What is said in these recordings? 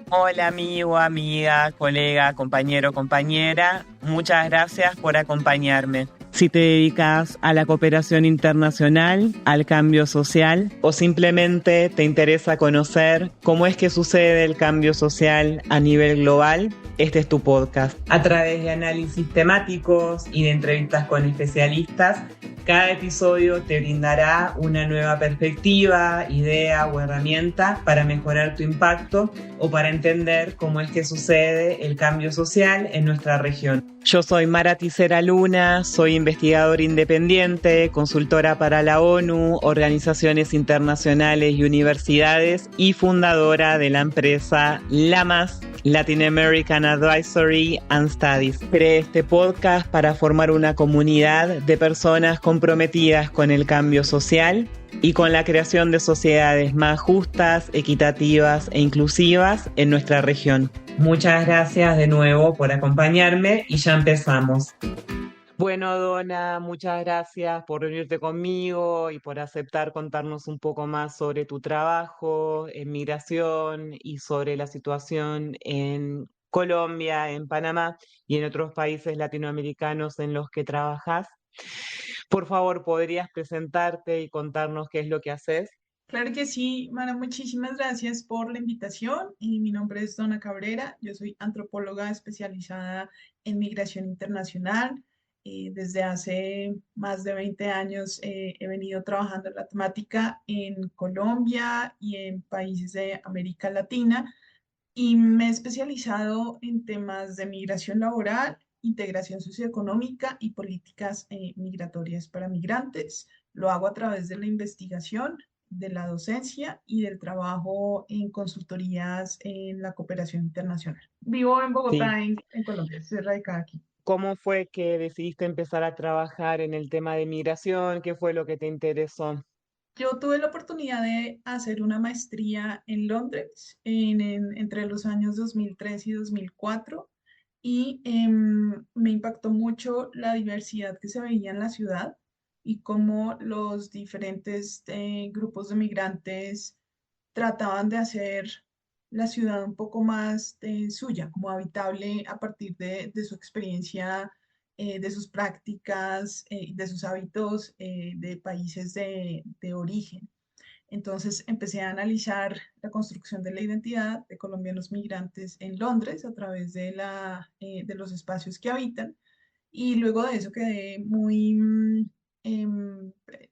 Hola amigo, amiga, colega, compañero, compañera, muchas gracias por acompañarme. Si te dedicas a la cooperación internacional, al cambio social o simplemente te interesa conocer cómo es que sucede el cambio social a nivel global, este es tu podcast. A través de análisis temáticos y de entrevistas con especialistas, cada episodio te brindará una nueva perspectiva, idea o herramienta para mejorar tu impacto o para entender cómo es que sucede el cambio social en nuestra región. Yo soy Mara Ticera Luna, soy investigadora independiente, consultora para la ONU, organizaciones internacionales y universidades y fundadora de la empresa LAMAS, Latin American Advisory and Studies. Creé este podcast para formar una comunidad de personas comprometidas con el cambio social y con la creación de sociedades más justas, equitativas e inclusivas en nuestra región. Muchas gracias de nuevo por acompañarme y ya empezamos. Bueno, Donna, muchas gracias por reunirte conmigo y por aceptar contarnos un poco más sobre tu trabajo en migración y sobre la situación en Colombia, en Panamá y en otros países latinoamericanos en los que trabajas. Por favor, ¿podrías presentarte y contarnos qué es lo que haces? Claro que sí, Mara, muchísimas gracias por la invitación. Y mi nombre es Donna Cabrera, yo soy antropóloga especializada en migración internacional. Desde hace más de 20 años he venido trabajando en la temática en Colombia y en países de América Latina y me he especializado en temas de migración laboral, integración socioeconómica y políticas migratorias para migrantes. Lo hago a través de la investigación, de la docencia y del trabajo en consultorías en la cooperación internacional. Vivo en Sí. Bogotá, en Colombia, estoy radicada aquí. ¿Cómo fue que decidiste empezar a trabajar en el tema de migración? ¿Qué fue lo que te interesó? Yo tuve la oportunidad de hacer una maestría en Londres entre los años 2003 y 2004 y me impactó mucho la diversidad que se veía en la ciudad y cómo los diferentes grupos de migrantes trataban de hacer la ciudad un poco más suya, como habitable a partir de su experiencia, de sus prácticas, de sus hábitos de países de origen. Entonces empecé a analizar la construcción de la identidad de colombianos migrantes en Londres a través de los espacios que habitan y luego de eso quedé muy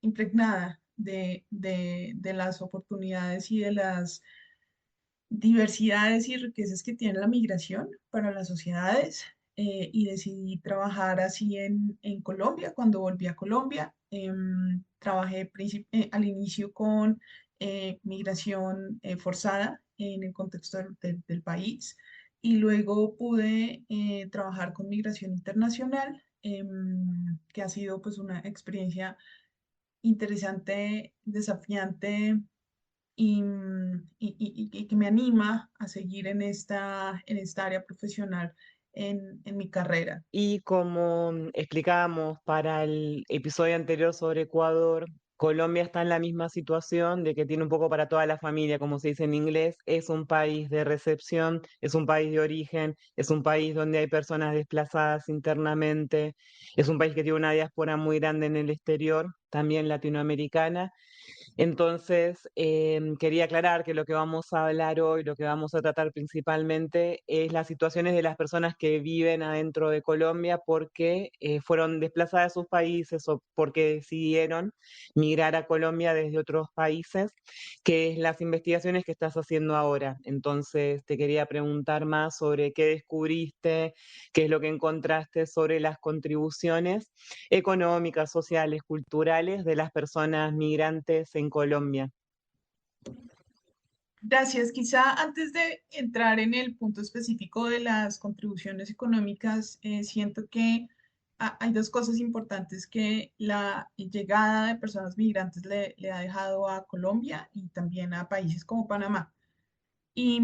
impregnada de las oportunidades y de las diversidades y riquezas que tiene la migración para las sociedades y decidí trabajar así en Colombia. Cuando volví a Colombia, trabajé al inicio con migración forzada en el contexto del país y luego pude trabajar con migración internacional, que ha sido pues una experiencia interesante, desafiante y que me anima a seguir en esta área profesional en mi carrera. Y como explicábamos para el episodio anterior sobre Ecuador, Colombia está en la misma situación de que tiene un poco para toda la familia, como se dice en inglés, es un país de recepción, es un país de origen, es un país donde hay personas desplazadas internamente, es un país que tiene una diáspora muy grande en el exterior, también latinoamericana. Entonces, quería aclarar que lo que vamos a hablar hoy, lo que vamos a tratar principalmente, es las situaciones de las personas que viven adentro de Colombia porque fueron desplazadas de sus países o porque decidieron migrar a Colombia desde otros países, que es las investigaciones que estás haciendo ahora. Entonces, te quería preguntar más sobre qué descubriste, qué es lo que encontraste sobre las contribuciones económicas, sociales, culturales de las personas migrantes en Colombia. Gracias. Quizá antes de entrar en el punto específico de las contribuciones económicas, siento que hay dos cosas importantes que la llegada de personas migrantes le ha dejado a Colombia y también a países como Panamá. Y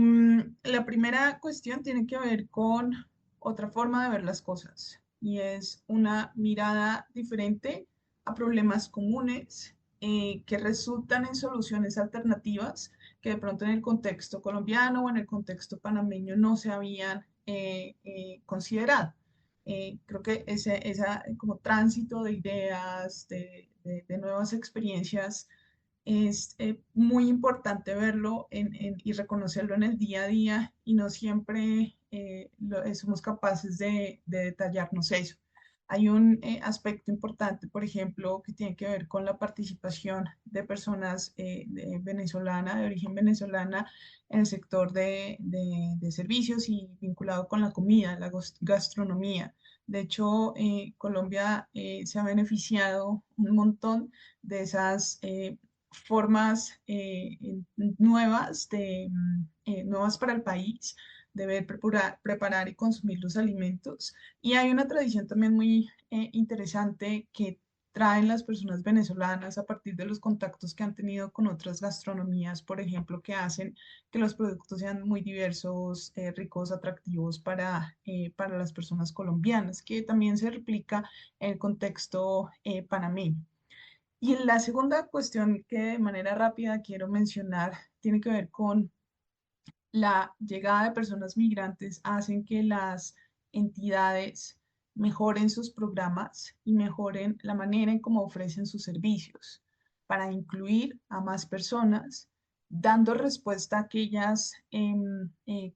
la primera cuestión tiene que ver con otra forma de ver las cosas y es una mirada diferente a problemas comunes que resultan en soluciones alternativas que de pronto en el contexto colombiano o en el contexto panameño no se habían considerado. Creo que esa como tránsito de ideas, de nuevas experiencias, es muy importante verlo y reconocerlo en el día a día y no siempre somos capaces de detallarnos eso. Hay un aspecto importante, por ejemplo, que tiene que ver con la participación de personas de origen venezolana, en el sector de servicios y vinculado con la comida, la gastronomía. De hecho, Colombia se ha beneficiado un montón de esas formas nuevas, nuevas para el país, de ver, preparar y consumir los alimentos. Y hay una tradición también muy interesante que traen las personas venezolanas a partir de los contactos que han tenido con otras gastronomías, por ejemplo, que hacen que los productos sean muy diversos, ricos, atractivos para las personas colombianas, que también se replica en el contexto panameño. Y la segunda cuestión que de manera rápida quiero mencionar tiene que ver con la llegada de personas migrantes hacen que las entidades mejoren sus programas y mejoren la manera en cómo ofrecen sus servicios para incluir a más personas, dando respuesta a aquellas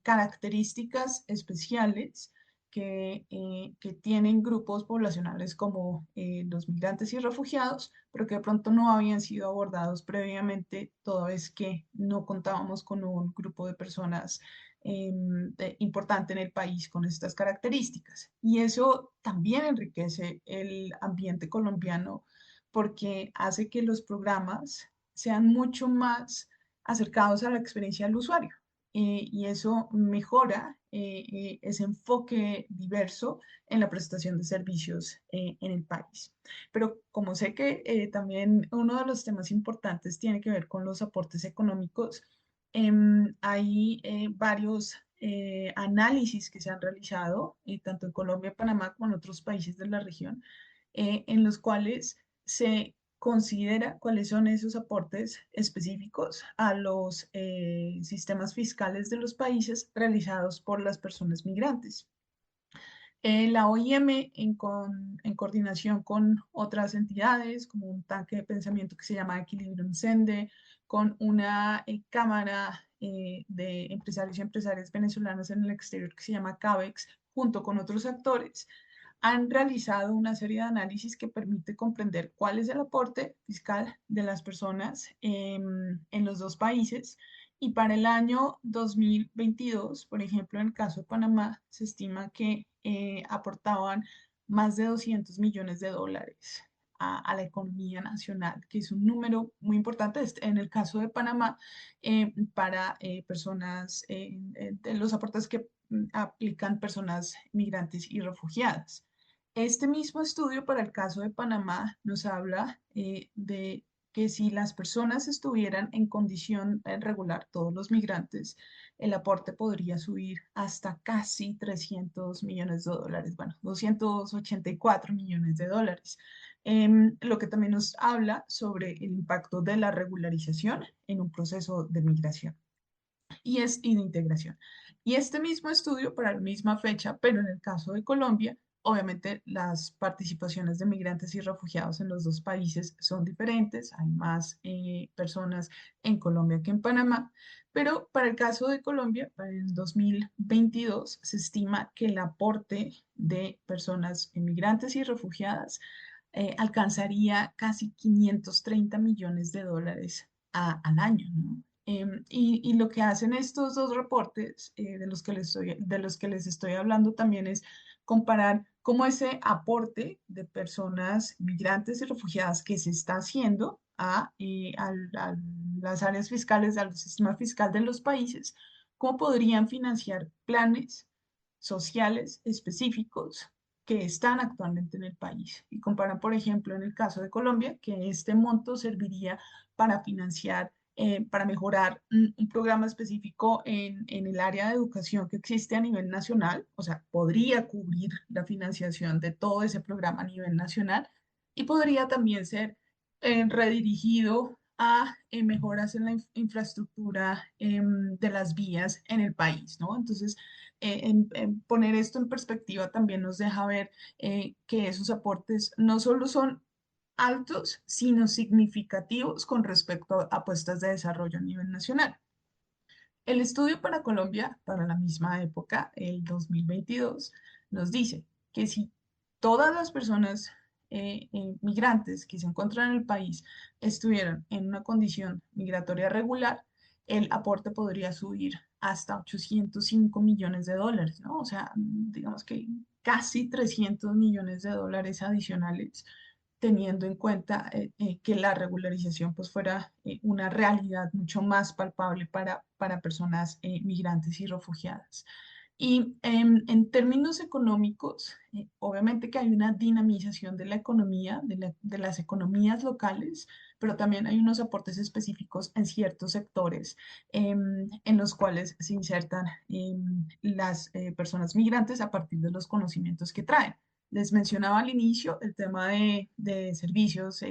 características especiales que tienen grupos poblacionales como los migrantes y refugiados, pero que de pronto no habían sido abordados previamente, toda vez que no contábamos con un grupo de personas importante en el país con estas características. Y eso también enriquece el ambiente colombiano porque hace que los programas sean mucho más acercados a la experiencia del usuario. Y eso mejora ese enfoque diverso en la prestación de servicios en el país. Pero como sé que también uno de los temas importantes tiene que ver con los aportes económicos, hay varios análisis que se han realizado, tanto en Colombia, Panamá, como en otros países de la región, en los cuales se considera cuáles son esos aportes específicos a los sistemas fiscales de los países realizados por las personas migrantes. La OIM, en coordinación con otras entidades, como un tanque de pensamiento que se llama Equilibrium Sende, con una cámara de empresarios y empresarias venezolanas en el exterior que se llama CABEX, junto con otros actores, han realizado una serie de análisis que permite comprender cuál es el aporte fiscal de las personas en los dos países. Y para el año 2022, por ejemplo, en el caso de Panamá, se estima que aportaban más de 200 millones de dólares a la economía nacional, que es un número muy importante en el caso de Panamá para personas, de los aportes que aplican personas migrantes y refugiadas. Este mismo estudio para el caso de Panamá nos habla de que si las personas estuvieran en condición regular, todos los migrantes, el aporte podría subir hasta casi 300 millones de dólares, bueno, 284 millones de dólares. Lo que también nos habla sobre el impacto de la regularización en un proceso de migración y de integración. Y este mismo estudio para la misma fecha, pero en el caso de Colombia, obviamente las participaciones de migrantes y refugiados en los dos países son diferentes, hay más personas en Colombia que en Panamá, pero para el caso de Colombia, para el 2022, se estima que el aporte de personas migrantes y refugiadas alcanzaría casi 530 millones de dólares al año, ¿no? Y lo que hacen estos dos reportes de los que les estoy hablando también es comparar cómo ese aporte de personas migrantes y refugiadas que se está haciendo a las áreas fiscales, al sistema fiscal de los países, cómo podrían financiar planes sociales específicos que están actualmente en el país. Y comparan, por ejemplo, en el caso de Colombia, que este monto serviría para financiar para mejorar un programa específico en el área de educación que existe a nivel nacional, o sea, podría cubrir la financiación de todo ese programa a nivel nacional y podría también ser redirigido a mejoras en la infraestructura de las vías en el país, ¿no? Entonces, en poner esto en perspectiva también nos deja ver que esos aportes no solo son altos, sino significativos con respecto a apuestas de desarrollo a nivel nacional. El estudio para Colombia, para la misma época, el 2022, nos dice que si todas las personas migrantes que se encuentran en el país estuvieran en una condición migratoria regular, el aporte podría subir hasta 805 millones de dólares, ¿no? O sea, digamos que casi 300 millones de dólares adicionales teniendo en cuenta que la regularización pues fuera una realidad mucho más palpable para personas migrantes y refugiadas. Y en términos económicos, obviamente que hay una dinamización de la economía, de las economías locales, pero también hay unos aportes específicos en ciertos sectores en los cuales se insertan las personas migrantes a partir de los conocimientos que traen. Les mencionaba al inicio el tema de servicios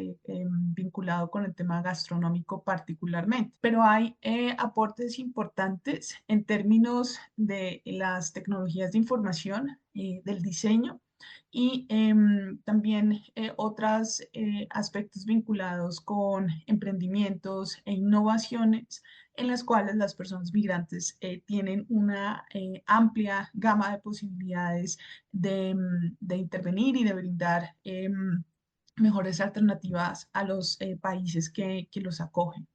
vinculado con el tema gastronómico particularmente, pero hay aportes importantes en términos de las tecnologías de información, del diseño y también otros aspectos vinculados con emprendimientos e innovaciones en las cuales las personas migrantes tienen una amplia gama de posibilidades de intervenir y de brindar mejores alternativas a los países que los acogen.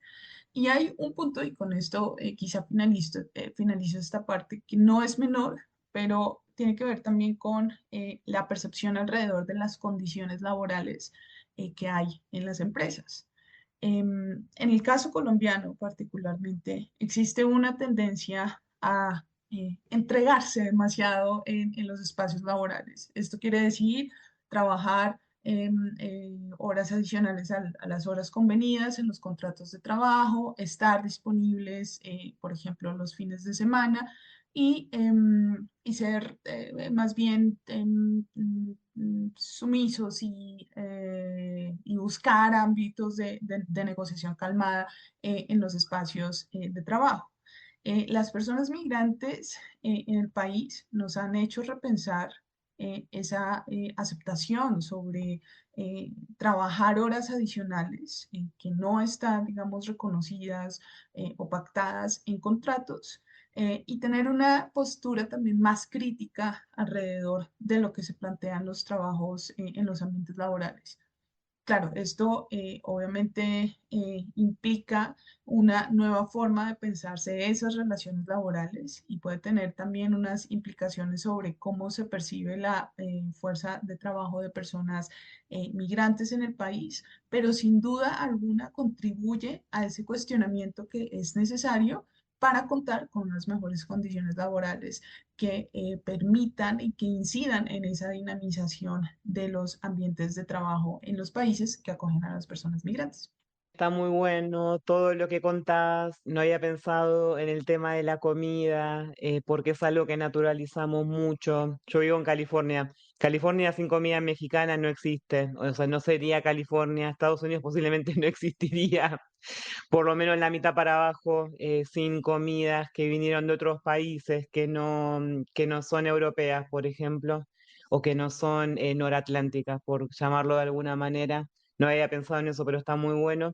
Y hay un punto, y con esto quizá finalizo esta parte, que no es menor, pero tiene que ver también con la percepción alrededor de las condiciones laborales que hay en las empresas. En el caso colombiano particularmente, existe una tendencia a entregarse demasiado en los espacios laborales. Esto quiere decir trabajar horas adicionales a las horas convenidas en los contratos de trabajo, estar disponibles, por ejemplo, los fines de semana y ser más bien sumisos y buscar ámbitos de negociación calmada en los espacios de trabajo. Las personas migrantes en el país nos han hecho repensar esa aceptación sobre trabajar horas adicionales que no están, digamos, reconocidas o pactadas en contratos y tener una postura también más crítica alrededor de lo que se plantean los trabajos en los ambientes laborales. Claro, esto obviamente implica una nueva forma de pensarse esas relaciones laborales y puede tener también unas implicaciones sobre cómo se percibe la fuerza de trabajo de personas migrantes en el país, pero sin duda alguna contribuye a ese cuestionamiento que es necesario para contar con unas mejores condiciones laborales que permitan y que incidan en esa dinamización de los ambientes de trabajo en los países que acogen a las personas migrantes. Está muy bueno todo lo que contás. No había pensado en el tema de la comida, porque es algo que naturalizamos mucho. Yo vivo en California. California sin comida mexicana no existe. O sea, no sería California. Estados Unidos posiblemente no existiría, por lo menos en la mitad para abajo, sin comidas que vinieron de otros países que no son europeas, por ejemplo, o que no son noratlánticas, por llamarlo de alguna manera. No había pensado en eso, pero está muy bueno.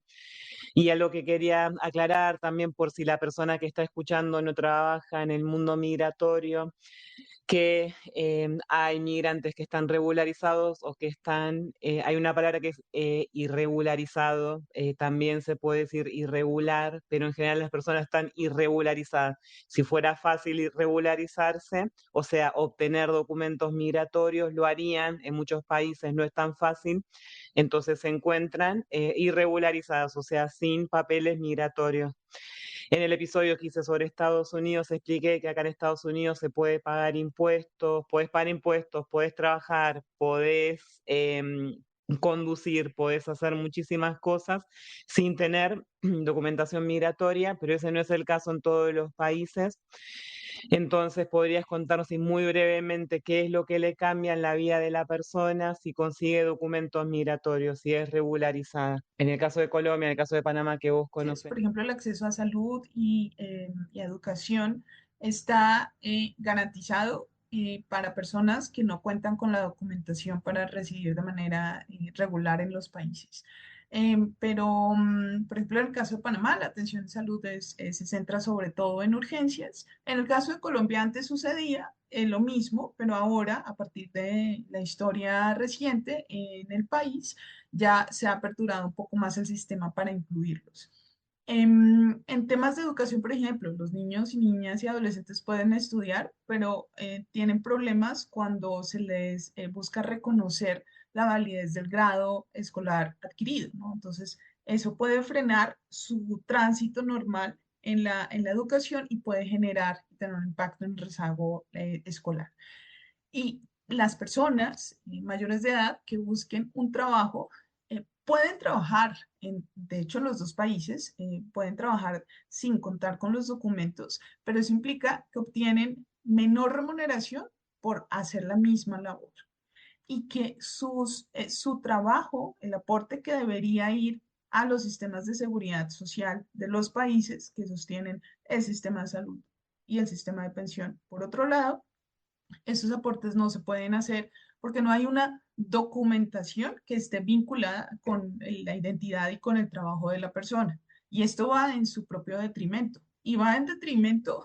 Y algo que quería aclarar también por si la persona que está escuchando no trabaja en el mundo migratorio, que hay migrantes que están regularizados o que están, hay una palabra que es irregularizado, también se puede decir irregular, pero en general las personas están irregularizadas. Si fuera fácil irregularizarse, o sea, obtener documentos migratorios, lo harían, en muchos países no es tan fácil, entonces se encuentran irregularizadas, o sea, sin papeles migratorios. En el episodio que hice sobre Estados Unidos expliqué que acá en Estados Unidos se puede pagar impuestos, podés pagar impuestos, podés trabajar, podés conducir, podés hacer muchísimas cosas sin tener documentación migratoria, pero ese no es el caso en todos los países. Entonces, ¿podrías contarnos y muy brevemente qué es lo que le cambia en la vida de la persona si consigue documentos migratorios, si es regularizada? En el caso de Colombia, en el caso de Panamá que vos Sí, conoces. por ejemplo, el acceso a salud y a educación está garantizado para personas que no cuentan con la documentación para residir de manera regular en los países. Por ejemplo, en el caso de Panamá, la atención de salud se centra sobre todo en urgencias. En el caso de Colombia, antes sucedía lo mismo, pero ahora, a partir de la historia reciente en el país, ya se ha aperturado un poco más el sistema para incluirlos. En temas de educación, por ejemplo, los niños y niñas y adolescentes pueden estudiar, pero tienen problemas cuando se les busca reconocer la validez del grado escolar adquirido, ¿no? Entonces, eso puede frenar su tránsito normal en la educación y puede generar y tener un impacto en el rezago escolar. Y las personas mayores de edad que busquen un trabajo pueden trabajar, de hecho, los dos países pueden trabajar sin contar con los documentos, pero eso implica que obtienen menor remuneración por hacer la misma labor y que su trabajo, el aporte que debería ir a los sistemas de seguridad social de los países que sostienen el sistema de salud y el sistema de pensión, por otro lado, esos aportes no se pueden hacer porque no hay una documentación que esté vinculada con la identidad y con el trabajo de la persona. Y esto va en su propio detrimento y va en detrimento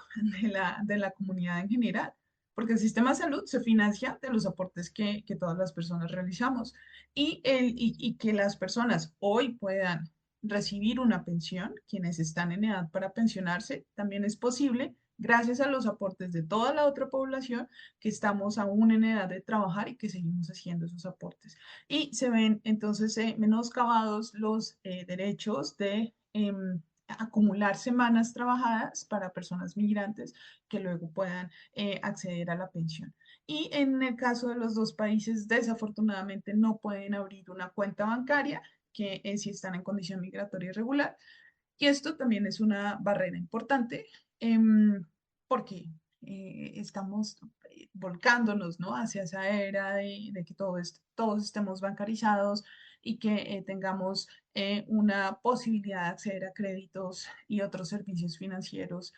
de la comunidad en general, porque el sistema de salud se financia de los aportes que todas las personas realizamos y que las personas hoy puedan recibir una pensión, quienes están en edad para pensionarse, también es posible gracias a los aportes de toda la otra población que estamos aún en edad de trabajar y que seguimos haciendo esos aportes. Y se ven entonces menoscabados los derechos de acumular semanas trabajadas para personas migrantes que luego puedan acceder a la pensión. Y en el caso de los dos países, desafortunadamente no pueden abrir una cuenta bancaria que si están en condición migratoria irregular. Y esto también es una barrera importante porque estamos volcándonos, ¿no? Hacia esa era de que todos estemos bancarizados y que tengamos una posibilidad de acceder a créditos y otros servicios financieros,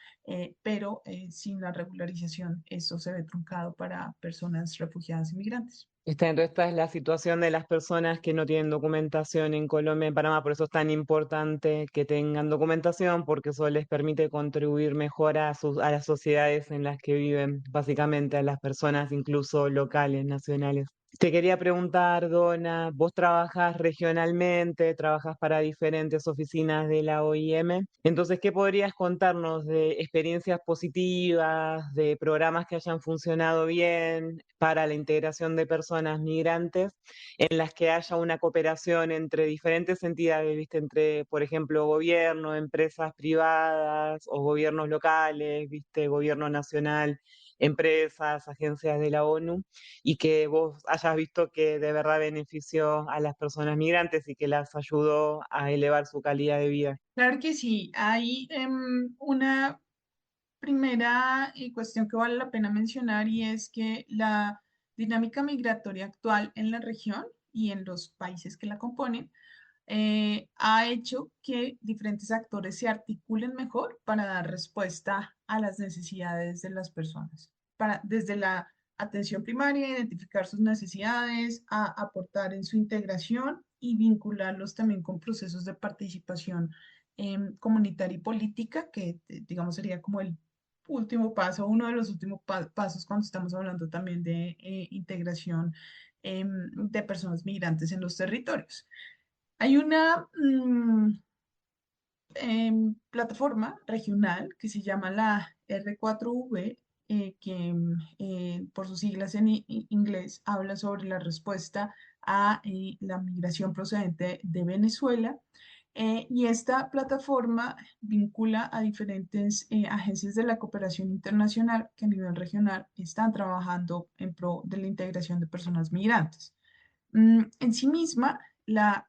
pero sin la regularización eso se ve truncado para personas refugiadas y migrantes. Entonces, esta es la situación de las personas que no tienen documentación en Colombia y en Panamá, por eso es tan importante que tengan documentación, porque eso les permite contribuir mejor a las sociedades en las que viven, básicamente a las personas incluso locales, nacionales. Te quería preguntar, Donna, vos trabajas regionalmente, trabajas para diferentes oficinas de la OIM, entonces, ¿qué podrías contarnos de experiencias positivas, de programas que hayan funcionado bien para la integración de personas migrantes, en las que haya una cooperación entre diferentes entidades, ¿viste? Entre, por ejemplo, gobierno, empresas privadas o gobiernos locales, ¿viste? Gobierno nacional, empresas, agencias de la ONU, y que vos hayas visto que de verdad benefició a las personas migrantes y que las ayudó a elevar su calidad de vida. Claro que sí, hay una primera cuestión que vale la pena mencionar y es que la dinámica migratoria actual en la región y en los países que la componen ha hecho que diferentes actores se articulen mejor para dar respuesta a las necesidades de las personas. Desde la atención primaria, identificar sus necesidades, a aportar en su integración y vincularlos también con procesos de participación comunitaria y política, que digamos sería como el último paso, uno de los últimos pasos cuando estamos hablando también de integración de personas migrantes en los territorios. Hay una plataforma regional que se llama la R4V, que por sus siglas en inglés habla sobre la respuesta a la migración procedente de Venezuela. Y esta plataforma vincula a diferentes agencias de la cooperación internacional que a nivel regional están trabajando en pro de la integración de personas migrantes. En sí misma, la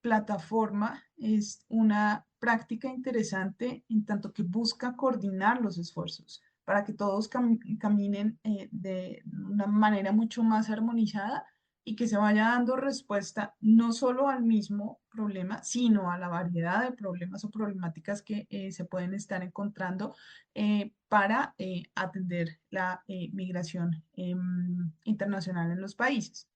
plataforma es una práctica interesante en tanto que busca coordinar los esfuerzos para que todos caminen de una manera mucho más armonizada y que se vaya dando respuesta no solo al mismo problema, sino a la variedad de problemas o problemáticas que se pueden estar encontrando para atender la migración internacional en los países.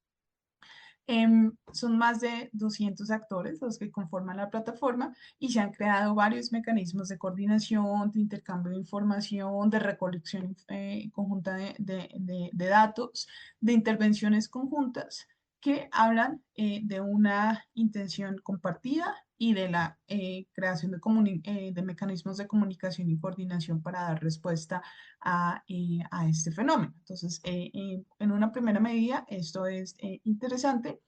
Son más de 200 actores los que conforman la plataforma y se han creado varios mecanismos de coordinación, de intercambio de información, de recolección conjunta de datos, de intervenciones conjuntas que hablan de una intención compartida y de la creación de mecanismos de comunicación y coordinación para dar respuesta a este fenómeno. Entonces, en una primera medida, esto es interesante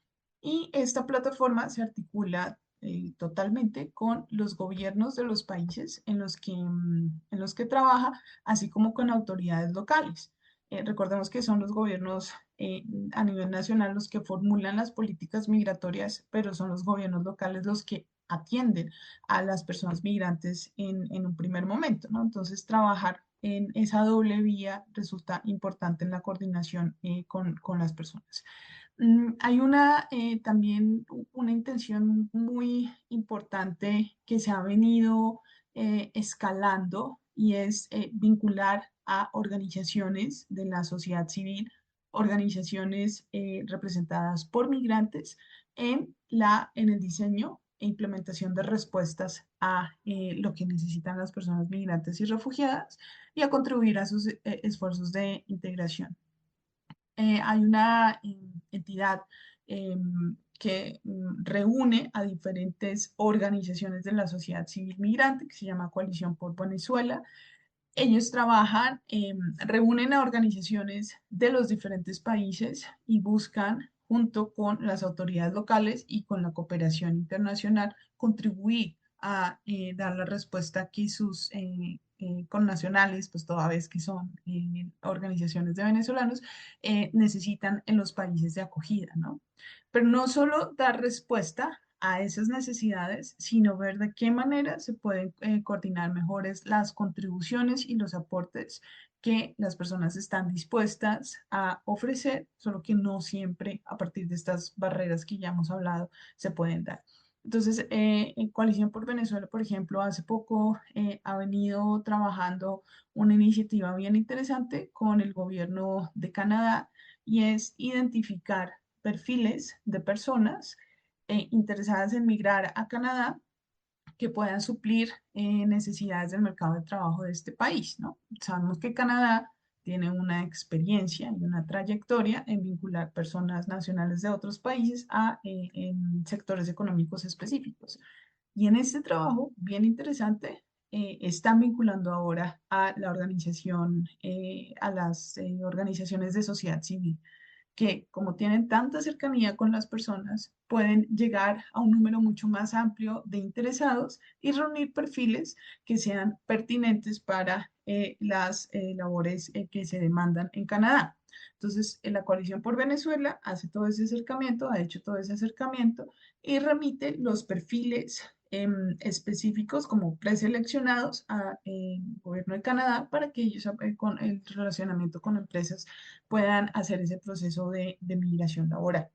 y esta plataforma se articula totalmente con los gobiernos de los países en los que trabaja, así como con autoridades locales. Recordemos que son los gobiernos a nivel nacional los que formulan las políticas migratorias, pero son los gobiernos locales los que atienden a las personas migrantes en un primer momento, ¿no? Entonces, trabajar en esa doble vía resulta importante en la coordinación con las personas. Hay también una intención muy importante que se ha venido escalando y es vincular a organizaciones de la sociedad civil, organizaciones representadas por migrantes en el diseño e implementación de respuestas a lo que necesitan las personas migrantes y refugiadas y a contribuir a sus esfuerzos de integración. Hay una entidad que reúne a diferentes organizaciones de la sociedad civil migrante que se llama Coalición por Venezuela. Ellos reúnen a organizaciones de los diferentes países y buscan, junto con las autoridades locales y con la cooperación internacional, contribuir a dar la respuesta que sus connacionales, pues toda vez que son organizaciones de venezolanos, necesitan en los países de acogida, ¿no? Pero no solo dar respuesta a esas necesidades, sino ver de qué manera se pueden coordinar mejores las contribuciones y los aportes que las personas están dispuestas a ofrecer, solo que no siempre a partir de estas barreras que ya hemos hablado se pueden dar. Entonces, en Coalición por Venezuela, por ejemplo, hace poco ha venido trabajando una iniciativa bien interesante con el gobierno de Canadá y es identificar perfiles de personas interesadas en migrar a Canadá que puedan suplir necesidades del mercado de trabajo de este país, ¿no? Sabemos que Canadá tiene una experiencia y una trayectoria en vincular personas nacionales de otros países en sectores económicos específicos. Y en este trabajo, bien interesante, están vinculando ahora a la organización, a las organizaciones de sociedad civil que, como tienen tanta cercanía con las personas, pueden llegar a un número mucho más amplio de interesados y reunir perfiles que sean pertinentes para las labores que se demandan en Canadá. Entonces, la Coalición por Venezuela hace todo ese acercamiento, ha hecho todo ese acercamiento y remite los perfiles específicos como preseleccionados al gobierno de Canadá para que ellos, con el relacionamiento con empresas, puedan hacer ese proceso de migración laboral.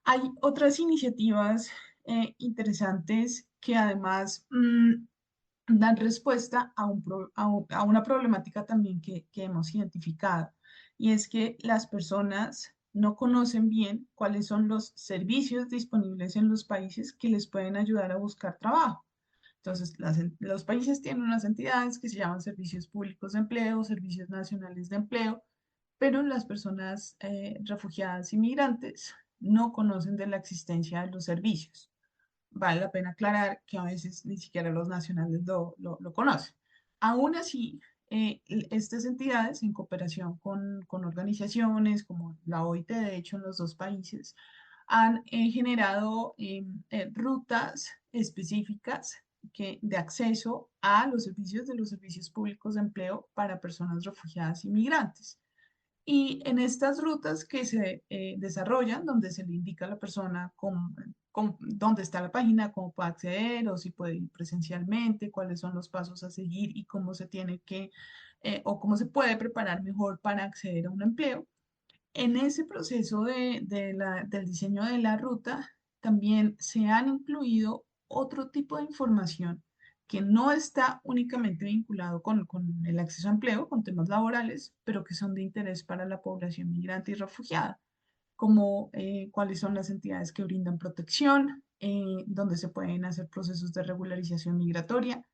Hay otras iniciativas interesantes que además dan respuesta a una problemática también que hemos identificado, y es que las personas no conocen bien cuáles son los servicios disponibles en los países que les pueden ayudar a buscar trabajo. Entonces, los países tienen unas entidades que se llaman servicios públicos de empleo, servicios nacionales de empleo, pero las personas refugiadas y migrantes no conocen de la existencia de los servicios. Vale la pena aclarar que a veces ni siquiera los nacionales lo conocen. Aún así, estas entidades, en cooperación con organizaciones como la OIT, de hecho, en los dos países, han generado rutas específicas de acceso a los servicios de los servicios públicos de empleo para personas refugiadas y migrantes. Y en estas rutas que se desarrollan, donde se le indica a la persona dónde está la página, cómo puede acceder o si puede ir presencialmente, cuáles son los pasos a seguir y cómo se tiene que o cómo se puede preparar mejor para acceder a un empleo. En ese proceso del diseño de la ruta, también se han incluido otro tipo de información que no está únicamente vinculado con el acceso a empleo, con temas laborales, pero que son de interés para la población migrante y refugiada, como cuáles son las entidades que brindan protección, dónde se pueden hacer procesos de regularización migratoria,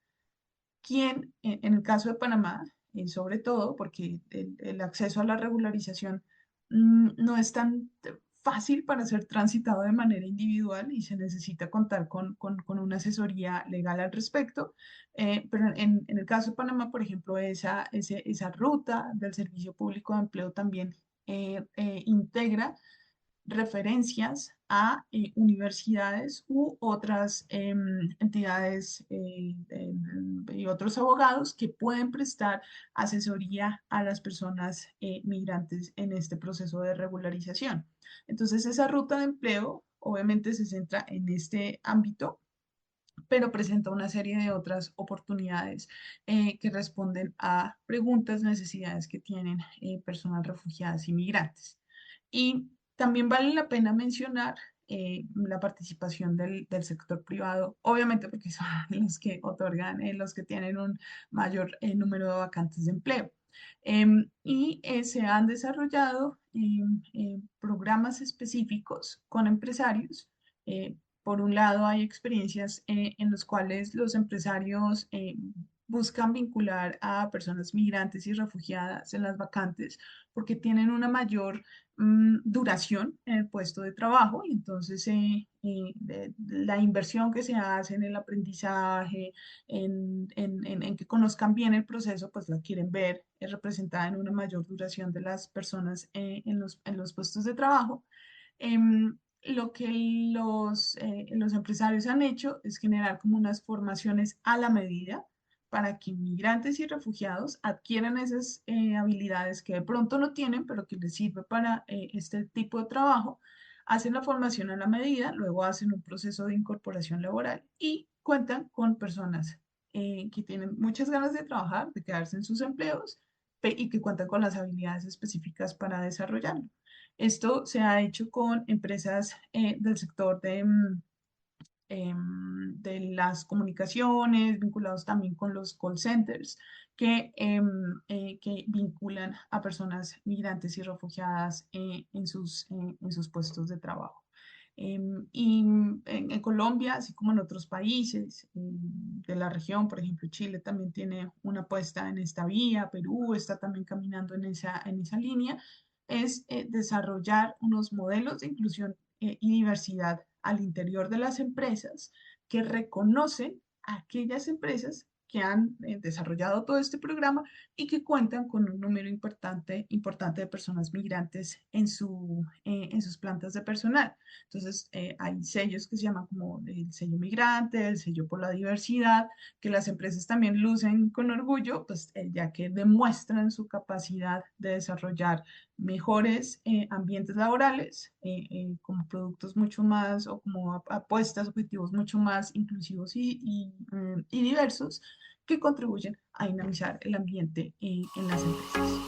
quién, en el caso de Panamá, sobre todo porque el acceso a la regularización no es tan fácil para ser transitado de manera individual y se necesita contar con una asesoría legal al respecto. Pero en el caso de Panamá, por ejemplo, esa ruta del Servicio Público de Empleo también integra referencias a universidades u otras entidades y otros abogados que pueden prestar asesoría a las personas migrantes en este proceso de regularización. Entonces, esa ruta de empleo obviamente se centra en este ámbito, pero presenta una serie de otras oportunidades que responden a preguntas, necesidades que tienen personas refugiadas y migrantes. Y también vale la pena mencionar la participación del sector privado, obviamente porque son los que otorgan, los que tienen un mayor número de vacantes de empleo. Se han desarrollado programas específicos con empresarios. Por un lado, hay experiencias en las cuales los empresarios buscan vincular a personas migrantes y refugiadas en las vacantes porque tienen una mayor duración en el puesto de trabajo y entonces la inversión que se hace en el aprendizaje, en que conozcan bien el proceso, pues la quieren ver representada en una mayor duración de las personas en los puestos de trabajo. Lo que los empresarios han hecho es generar como unas formaciones a la medida para que inmigrantes y refugiados adquieran esas habilidades que de pronto no tienen, pero que les sirve para este tipo de trabajo. Hacen la formación a la medida, luego hacen un proceso de incorporación laboral y cuentan con personas que tienen muchas ganas de trabajar, de quedarse en sus empleos y que cuentan con las habilidades específicas para desarrollarlo. Esto se ha hecho con empresas del sector de las comunicaciones, vinculados también con los call centers, que vinculan a personas migrantes y refugiadas en sus puestos de trabajo. En Colombia, así como en otros países de la región, por ejemplo, Chile también tiene una apuesta en esta vía, Perú está también caminando en esa línea, es desarrollar unos modelos de inclusión y diversidad al interior de las empresas que reconocen a aquellas empresas que han desarrollado todo este programa y que cuentan con un número importante de personas migrantes en sus plantas de personal. Entonces, hay sellos que se llaman como el sello migrante, el sello por la diversidad, que las empresas también lucen con orgullo, pues ya que demuestran su capacidad de desarrollar mejores ambientes laborales, como productos mucho más o como apuestas, objetivos mucho más inclusivos y diversos que contribuyen a dinamizar el ambiente en las empresas.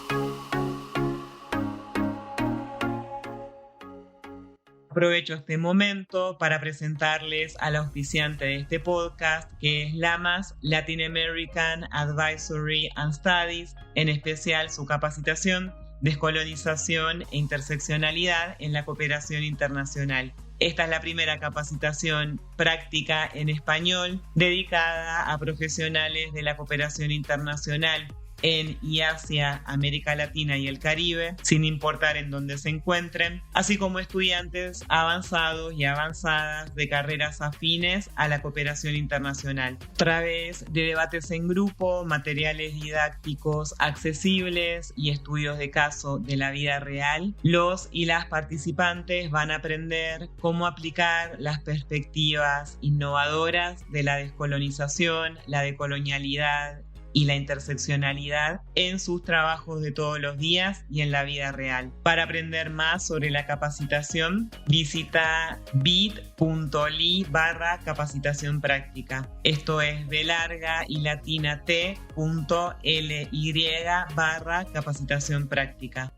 Aprovecho este momento para presentarles al auspiciante de este podcast, que es LAMAS, Latin American Advisory and Studies, en especial su capacitación, descolonización e interseccionalidad en la cooperación internacional. Esta es la primera capacitación práctica en español dedicada a profesionales de la cooperación internacional en y hacia América Latina y el Caribe, sin importar en dónde se encuentren, así como estudiantes avanzados y avanzadas de carreras afines a la cooperación internacional. A través de debates en grupo, materiales didácticos accesibles y estudios de caso de la vida real, los y las participantes van a aprender cómo aplicar las perspectivas innovadoras de la descolonización, la decolonialidad y la interseccionalidad en sus trabajos de todos los días y en la vida real. Para aprender más sobre la capacitación, visita bit.ly/capacitación práctica. Esto es B larga y latina t.ly/capacitación práctica.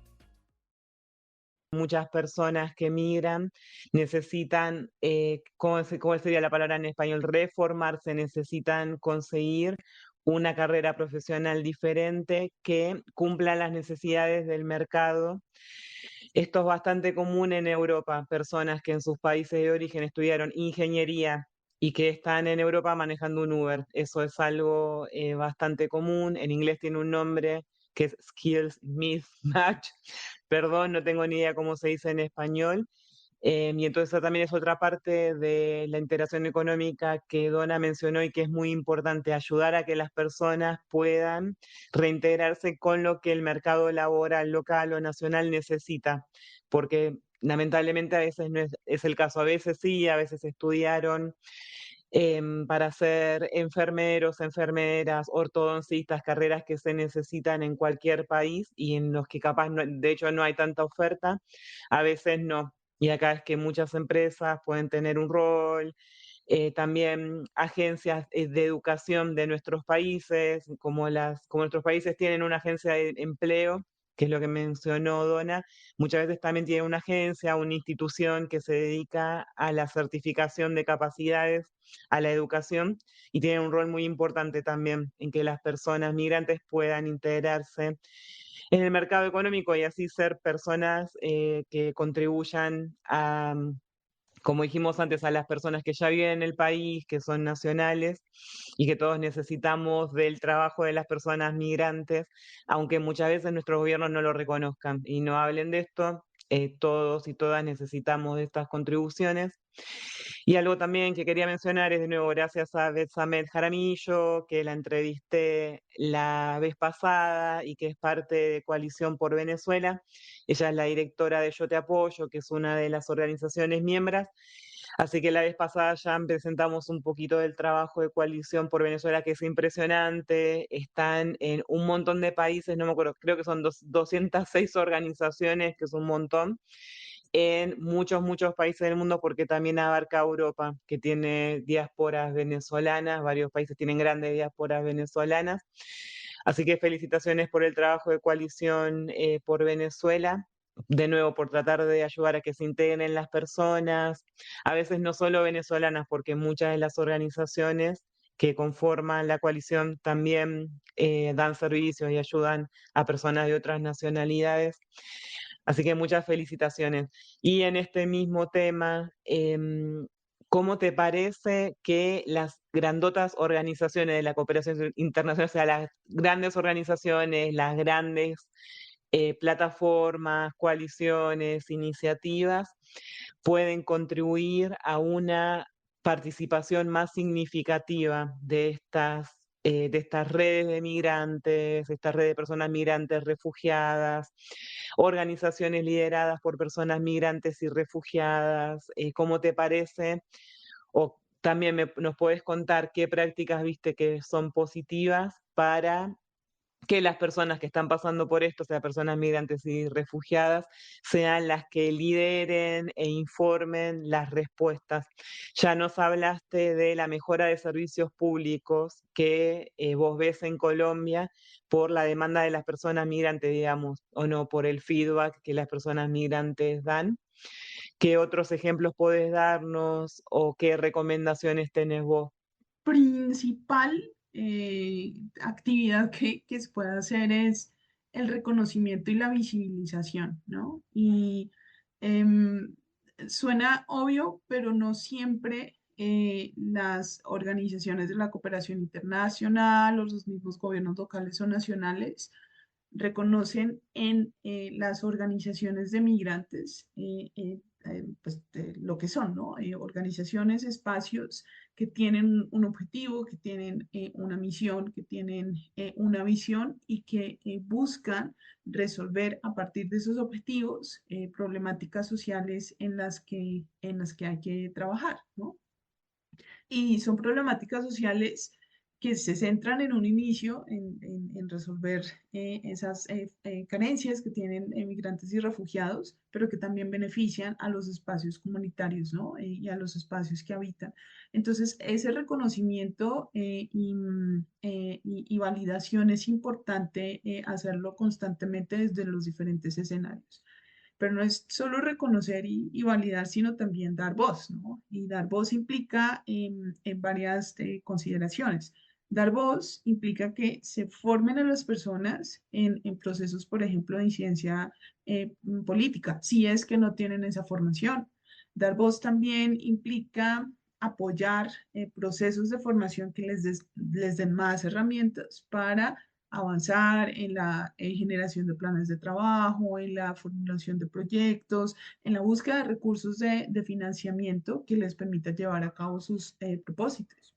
Muchas personas que migran necesitan, ¿cómo sería la palabra en español? Reformarse, necesitan conseguir una carrera profesional diferente que cumpla las necesidades del mercado. Esto es bastante común en Europa, personas que en sus países de origen estudiaron ingeniería y que están en Europa manejando un Uber. Eso es algo bastante común. En inglés tiene un nombre que es Skills Mismatch. Perdón, no tengo ni idea cómo se dice en español. Y entonces esa también es otra parte de la integración económica que Donna mencionó y que es muy importante, ayudar a que las personas puedan reintegrarse con lo que el mercado laboral local o nacional necesita, porque lamentablemente a veces no es el caso, a veces sí, a veces estudiaron para ser enfermeros, enfermeras, ortodoncistas, carreras que se necesitan en cualquier país y en los que capaz, de hecho, no hay tanta oferta, a veces no. Y acá es que muchas empresas pueden tener un rol, también agencias de educación de nuestros países, como nuestros países tienen una agencia de empleo, que es lo que mencionó Donna, muchas veces también tienen una agencia, una institución que se dedica a la certificación de capacidades, a la educación, y tienen un rol muy importante también en que las personas migrantes puedan integrarse en el mercado económico y así ser personas que contribuyan a, como dijimos antes, a las personas que ya viven en el país, que son nacionales y que todos necesitamos del trabajo de las personas migrantes, aunque muchas veces nuestros gobiernos no lo reconozcan y no hablen de esto. Todos y todas necesitamos de estas contribuciones. Y algo también que quería mencionar es de nuevo gracias a Betsamet Jaramillo, que la entrevisté la vez pasada y que es parte de Coalición por Venezuela. Ella es la directora de Yo Te Apoyo, que es una de las organizaciones miembros. Así que la vez pasada ya presentamos un poquito del trabajo de Coalición por Venezuela, que es impresionante. Están en un montón de países, no me acuerdo, creo que son 206 organizaciones, que es un montón en muchos, muchos países del mundo, porque también abarca Europa, que tiene diásporas venezolanas, varios países tienen grandes diásporas venezolanas. Así que felicitaciones por el trabajo de Coalición por Venezuela, de nuevo por tratar de ayudar a que se integren las personas, a veces no solo venezolanas, porque muchas de las organizaciones que conforman la coalición también dan servicios y ayudan a personas de otras nacionalidades. Así que muchas felicitaciones. Y en este mismo tema, ¿cómo te parece que las grandotas organizaciones de la cooperación internacional, o sea, las grandes organizaciones, las grandes plataformas, coaliciones, iniciativas, pueden contribuir a una participación más significativa de estas redes de migrantes, estas redes de personas migrantes refugiadas, organizaciones lideradas por personas migrantes y refugiadas? ¿Cómo te parece? O también nos puedes contar qué prácticas viste que son positivas para que las personas que están pasando por esto, o sea, personas migrantes y refugiadas, sean las que lideren e informen las respuestas. Ya nos hablaste de la mejora de servicios públicos que vos ves en Colombia por la demanda de las personas migrantes, digamos, o no, por el feedback que las personas migrantes dan. ¿Qué otros ejemplos podés darnos o qué recomendaciones tenés vos? Principal actividad que se puede hacer es el reconocimiento y la visibilización, ¿no? Y em, suena obvio, pero no siempre las organizaciones de la cooperación internacional o los mismos gobiernos locales o nacionales reconocen en las organizaciones de migrantes pues, lo que son, ¿no? Organizaciones, espacios que tienen un objetivo, que tienen una misión, que tienen una visión y que buscan resolver a partir de esos objetivos problemáticas sociales en las que hay que trabajar, ¿no? Y son problemáticas sociales que se centran en un inicio en resolver esas carencias que tienen migrantes y refugiados, pero que también benefician a los espacios comunitarios, ¿no? Y a los espacios que habitan. Entonces, ese reconocimiento y validación es importante hacerlo constantemente desde los diferentes escenarios. Pero no es solo reconocer y validar, sino también dar voz, ¿no? Y dar voz implica en varias consideraciones. Dar voz implica que se formen a las personas en procesos, por ejemplo, de incidencia política, si es que no tienen esa formación. Dar voz también implica apoyar procesos de formación que les den más herramientas para avanzar en la generación de planes de trabajo, en la formulación de proyectos, en la búsqueda de recursos de financiamiento que les permita llevar a cabo sus propósitos.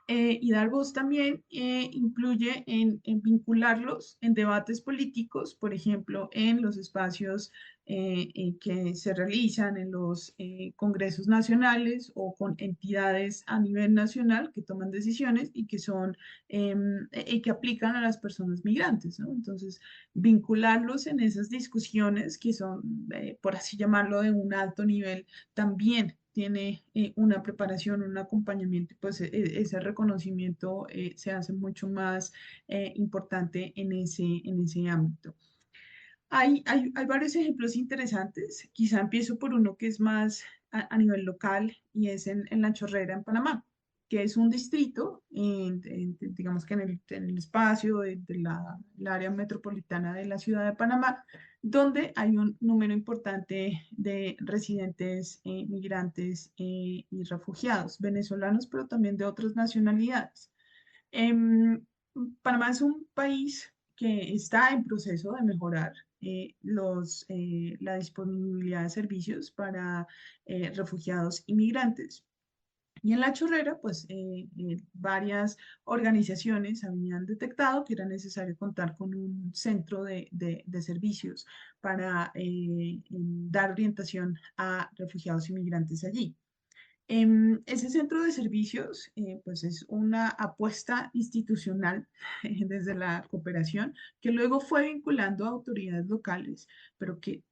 Y dar voz también incluye en vincularlos en debates políticos, por ejemplo, en los espacios que se realizan en los congresos nacionales o con entidades a nivel nacional que toman decisiones y que son y que aplican a las personas migrantes, ¿no? Entonces, vincularlos en esas discusiones que son, por así llamarlo, de un alto nivel también tiene una preparación, un acompañamiento, pues ese reconocimiento se hace mucho más importante en ese ámbito. Hay varios ejemplos interesantes. Quizá empiezo por uno que es más a nivel local y es en La Chorrera, en Panamá, que es un distrito, digamos que en el espacio el área metropolitana de la ciudad de Panamá, donde hay un número importante de residentes, migrantes y refugiados, venezolanos, pero también de otras nacionalidades. Em, Panamá es un país que está en proceso de mejorar la disponibilidad de servicios para refugiados y migrantes. Y en La Chorrera, pues varias organizaciones habían detectado que era necesario contar con un centro de servicios para dar orientación a refugiados y migrantes allí. Ese centro de servicios, pues es una apuesta institucional desde la cooperación que luego fue vinculando a autoridades locales, pero que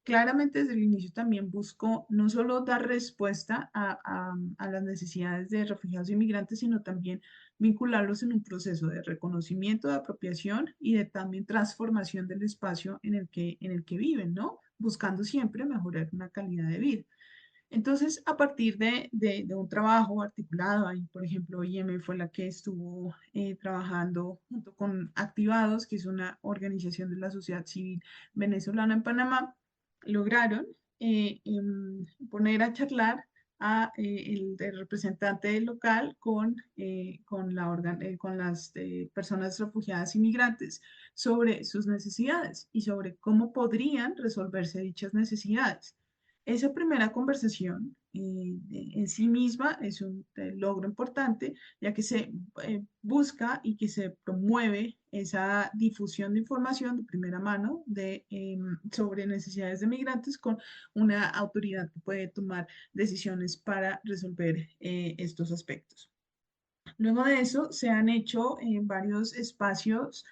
claramente desde el inicio también buscó no solo dar respuesta a las necesidades de refugiados y migrantes, sino también vincularlos en un proceso de reconocimiento, de apropiación y de también transformación del espacio en el que viven, ¿no? Buscando siempre mejorar una calidad de vida. Entonces, a partir de un trabajo articulado, ahí, por ejemplo, IM fue la que estuvo trabajando junto con Activados, que es una organización de la sociedad civil venezolana en Panamá, lograron poner a charlar el representante local con las personas refugiadas y migrantes sobre sus necesidades y sobre cómo podrían resolverse dichas necesidades. Esa primera conversación en sí misma es un logro importante, ya que se busca y que se promueve esa difusión de información de primera mano sobre necesidades de migrantes con una autoridad que puede tomar decisiones para resolver estos aspectos. Luego de eso, se han hecho varios espacios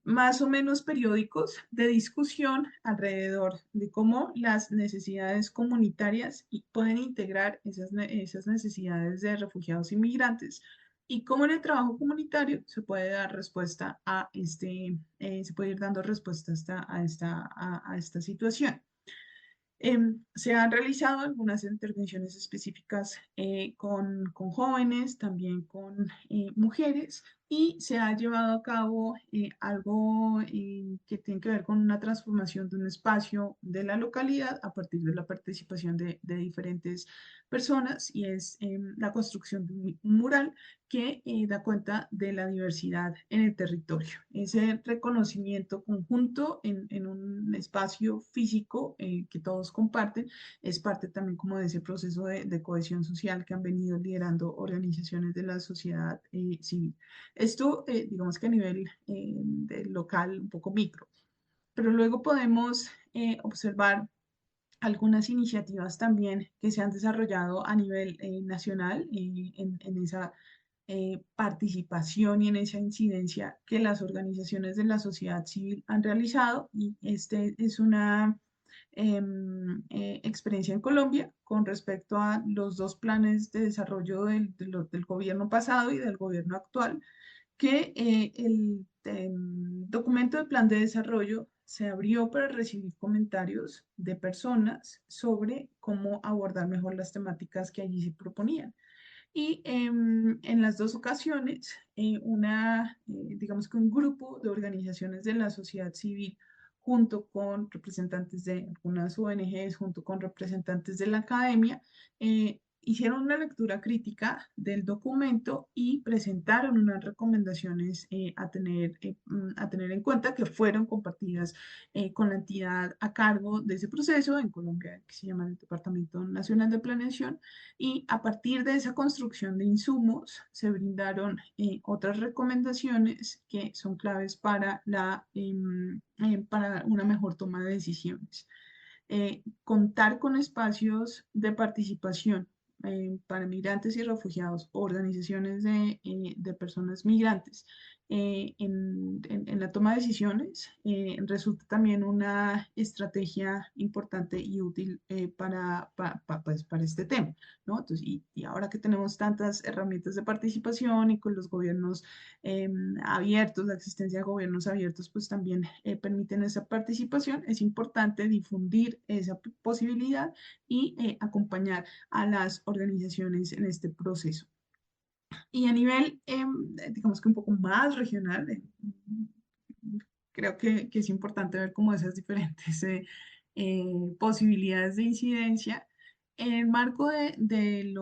más o menos periódicos de discusión alrededor de cómo las necesidades comunitarias pueden integrar esas necesidades de refugiados y migrantes y cómo en el trabajo comunitario se puede dar respuesta se puede ir dando respuesta a esta situación. Se han realizado algunas intervenciones específicas con jóvenes, también con mujeres, y se ha llevado a cabo algo que tiene que ver con una transformación de un espacio de la localidad a partir de la participación de diferentes personas, y es la construcción de un mural que da cuenta de la diversidad en el territorio. Ese reconocimiento conjunto en un espacio físico que todos comparten es parte también como de ese proceso de cohesión social que han venido liderando organizaciones de la sociedad civil. Esto, digamos que a nivel local, un poco micro, pero luego podemos observar algunas iniciativas también que se han desarrollado a nivel nacional en esa participación y en esa incidencia que las organizaciones de la sociedad civil han realizado. Y este es una experiencia en Colombia con respecto a los dos planes de desarrollo del gobierno pasado y del gobierno actual, que el documento de plan de desarrollo se abrió para recibir comentarios de personas sobre cómo abordar mejor las temáticas que allí se proponían. Y en las dos ocasiones, digamos que un grupo de organizaciones de la sociedad civil, junto con representantes de algunas ONGs, junto con representantes de la academia, hicieron una lectura crítica del documento y presentaron unas recomendaciones a tener en cuenta, que fueron compartidas con la entidad a cargo de ese proceso en Colombia, que se llama el Departamento Nacional de Planeación. Y a partir de esa construcción de insumos se brindaron otras recomendaciones que son claves para una mejor toma de decisiones. Contar con espacios de participación para migrantes y refugiados, organizaciones de personas migrantes en la toma de decisiones, resulta también una estrategia importante y útil pues, para este tema, ¿no? Entonces, y ahora que tenemos tantas herramientas de participación y con los gobiernos abiertos, la existencia de gobiernos abiertos, pues también permiten esa participación. Es importante difundir esa posibilidad y acompañar a las organizaciones en este proceso. Y a nivel, digamos que un poco más regional, creo que es importante ver como esas diferentes posibilidades de incidencia. En el marco del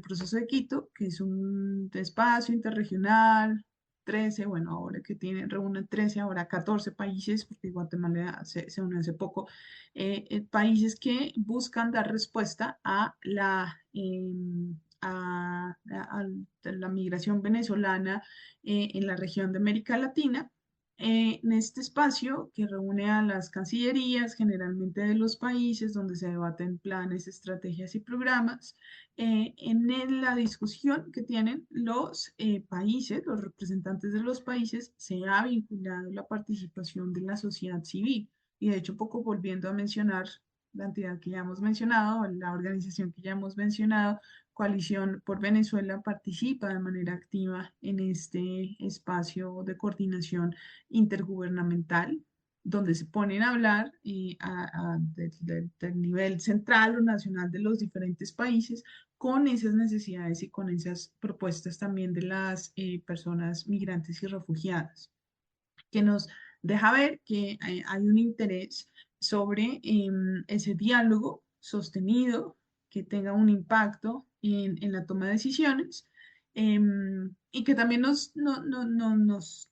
proceso de Quito, que es un espacio interregional, 13, bueno, ahora que reúne 13, ahora 14 países, porque Guatemala se unió hace poco, países que buscan dar respuesta a la migración venezolana en la región de América Latina. En este espacio que reúne a las cancillerías, generalmente de los países, donde se debaten planes, estrategias y programas, la discusión que tienen los países, los representantes de los países, se ha vinculado la participación de la sociedad civil. Y de hecho, poco volviendo a mencionar la entidad que ya hemos mencionado, la organización que ya hemos mencionado, Coalición por Venezuela, participa de manera activa en este espacio de coordinación intergubernamental, donde se ponen a hablar del nivel central o nacional de los diferentes países, con esas necesidades y con esas propuestas también de las personas migrantes y refugiadas, que nos deja ver que hay un interés sobre ese diálogo sostenido que tenga un impacto en la toma de decisiones, y que también nos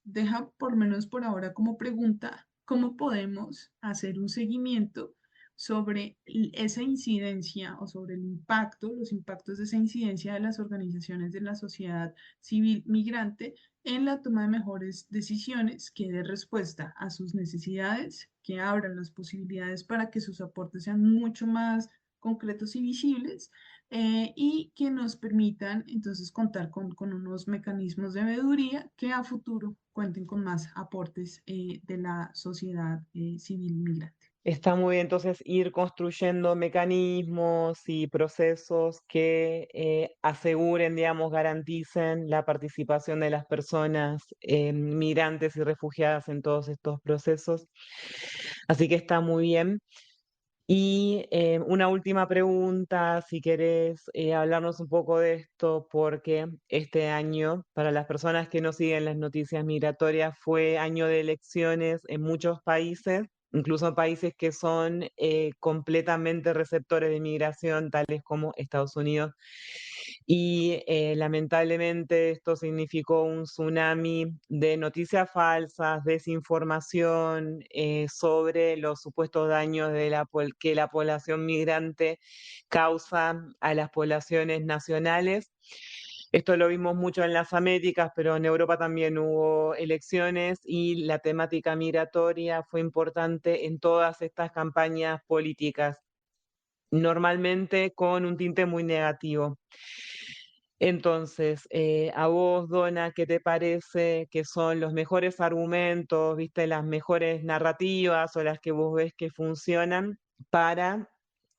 deja, por lo menos por ahora, como pregunta, cómo podemos hacer un seguimiento sobre esa incidencia o sobre el impacto, los impactos de esa incidencia de las organizaciones de la sociedad civil migrante en la toma de mejores decisiones, que dé respuesta a sus necesidades, que abran las posibilidades para que sus aportes sean mucho más concretos y visibles, y que nos permitan entonces contar con unos mecanismos de veeduría que a futuro cuenten con más aportes de la sociedad civil migrante. Está muy bien, entonces ir construyendo mecanismos y procesos que aseguren, digamos, garanticen la participación de las personas migrantes y refugiadas en todos estos procesos. Así que está muy bien. Y una última pregunta, si querés hablarnos un poco de esto, porque este año, para las personas que no siguen las noticias migratorias, fue año de elecciones en muchos países, incluso países que son completamente receptores de migración, tales como Estados Unidos. Y lamentablemente esto significó un tsunami de noticias falsas, desinformación sobre los supuestos daños que la población migrante causa a las poblaciones nacionales. Esto lo vimos mucho en las Américas, pero en Europa también hubo elecciones y la temática migratoria fue importante en todas estas campañas políticas, normalmente con un tinte muy negativo. Entonces, a vos, Donna, ¿qué te parece que son los mejores argumentos, viste, las mejores narrativas o las que vos ves que funcionan para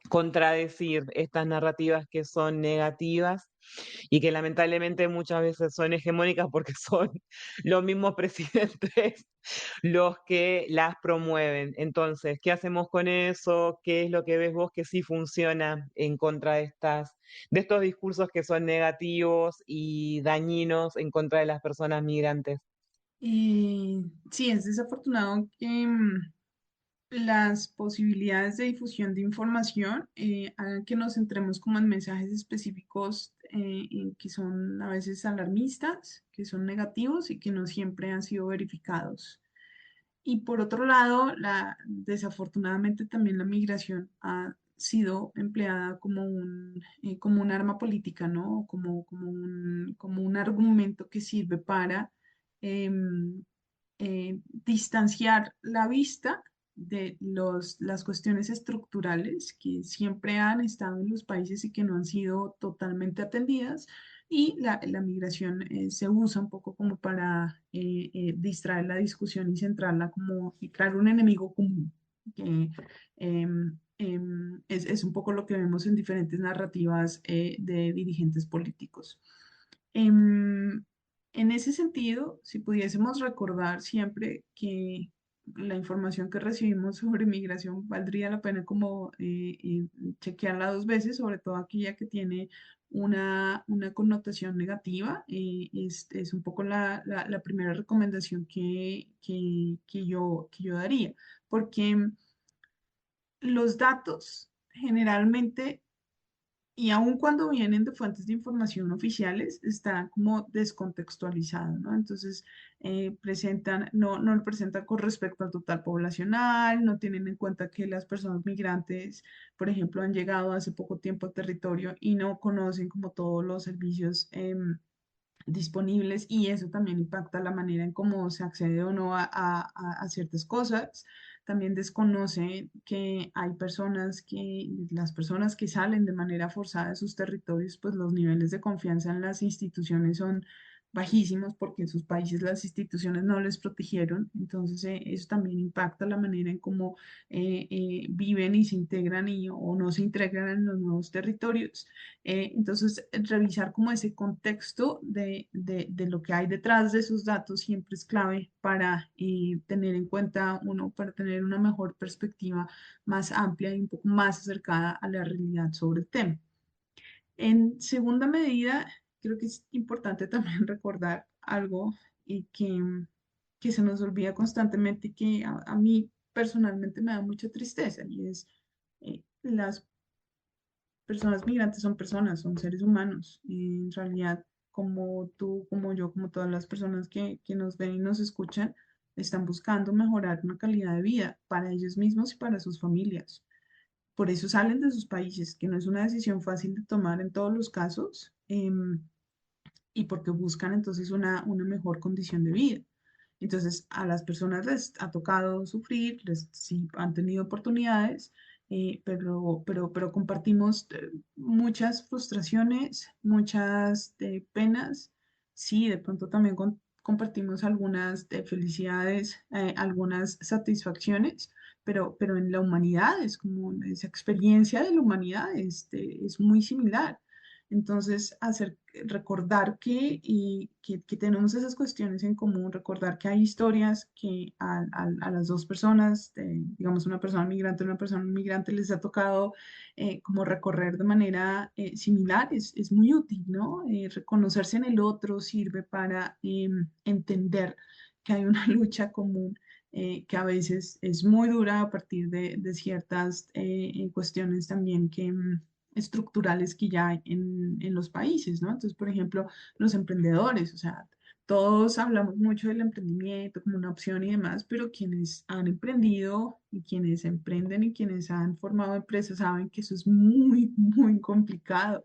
contradecir estas narrativas que son negativas y que lamentablemente muchas veces son hegemónicas porque son los mismos presidentes los que las promueven? Entonces, ¿qué hacemos con eso? ¿Qué es lo que ves vos que sí funciona en contra de estos discursos que son negativos y dañinos en contra de las personas migrantes? Sí, es desafortunado que las posibilidades de difusión de información hagan que nos centremos como en mensajes específicos que son a veces alarmistas, que son negativos y que no siempre han sido verificados. Y por otro lado, desafortunadamente también la migración ha sido empleada como un arma política, ¿no? Como un argumento que sirve para distanciar la vista de las cuestiones estructurales que siempre han estado en los países y que no han sido totalmente atendidas. Y la migración se usa un poco como para distraer la discusión y centrarla como y crear un enemigo común, que es un poco lo que vemos en diferentes narrativas de dirigentes políticos. Em, en ese sentido, si pudiésemos recordar siempre que la información que recibimos sobre migración valdría la pena como chequearla dos veces, sobre todo aquella que tiene una connotación negativa. Es un poco la primera recomendación que yo daría, porque los datos generalmente y aun cuando vienen de fuentes de información oficiales, está como descontextualizado, ¿no? Entonces, no lo presentan con respecto al total poblacional, no tienen en cuenta que las personas migrantes, por ejemplo, han llegado hace poco tiempo al territorio y no conocen como todos los servicios disponibles y eso también impacta la manera en cómo se accede o no a ciertas cosas. También desconoce que hay las personas que salen de manera forzada de sus territorios, pues los niveles de confianza en las instituciones son bajísimos porque en sus países las instituciones no les protegieron. Entonces, eso también impacta la manera en cómo viven y se integran o no se integran en los nuevos territorios. Entonces, revisar como ese contexto de lo que hay detrás de esos datos siempre es clave para tener en cuenta para tener una mejor perspectiva más amplia y un poco más acercada a la realidad sobre el tema. En segunda medida, creo que es importante también recordar algo y que se nos olvida constantemente y que a mí personalmente me da mucha tristeza y es las personas migrantes son seres humanos. Y en realidad, como tú, como yo, como todas las personas que nos ven y nos escuchan, están buscando mejorar una calidad de vida para ellos mismos y para sus familias. Por eso salen de sus países, que no es una decisión fácil de tomar en todos los casos, y porque buscan entonces una mejor condición de vida. Entonces, a las personas les ha tocado sufrir, sí han tenido oportunidades, pero compartimos muchas frustraciones, muchas penas. Sí, de pronto también compartimos algunas felicidades, algunas satisfacciones, pero en la humanidad es como esa experiencia de la humanidad es muy similar. Entonces, recordar que tenemos esas cuestiones en común, recordar que hay historias que a las dos personas, digamos una persona migrante y una persona inmigrante, les ha tocado como recorrer de manera similar, es muy útil, ¿no? Reconocerse en el otro sirve para entender que hay una lucha común. Que a veces es muy dura a partir de ciertas cuestiones también estructurales que ya hay en los países, ¿no? Entonces, por ejemplo, los emprendedores, o sea, todos hablamos mucho del emprendimiento como una opción y demás, pero quienes han emprendido y quienes emprenden y quienes han formado empresas saben que eso es muy, muy complicado.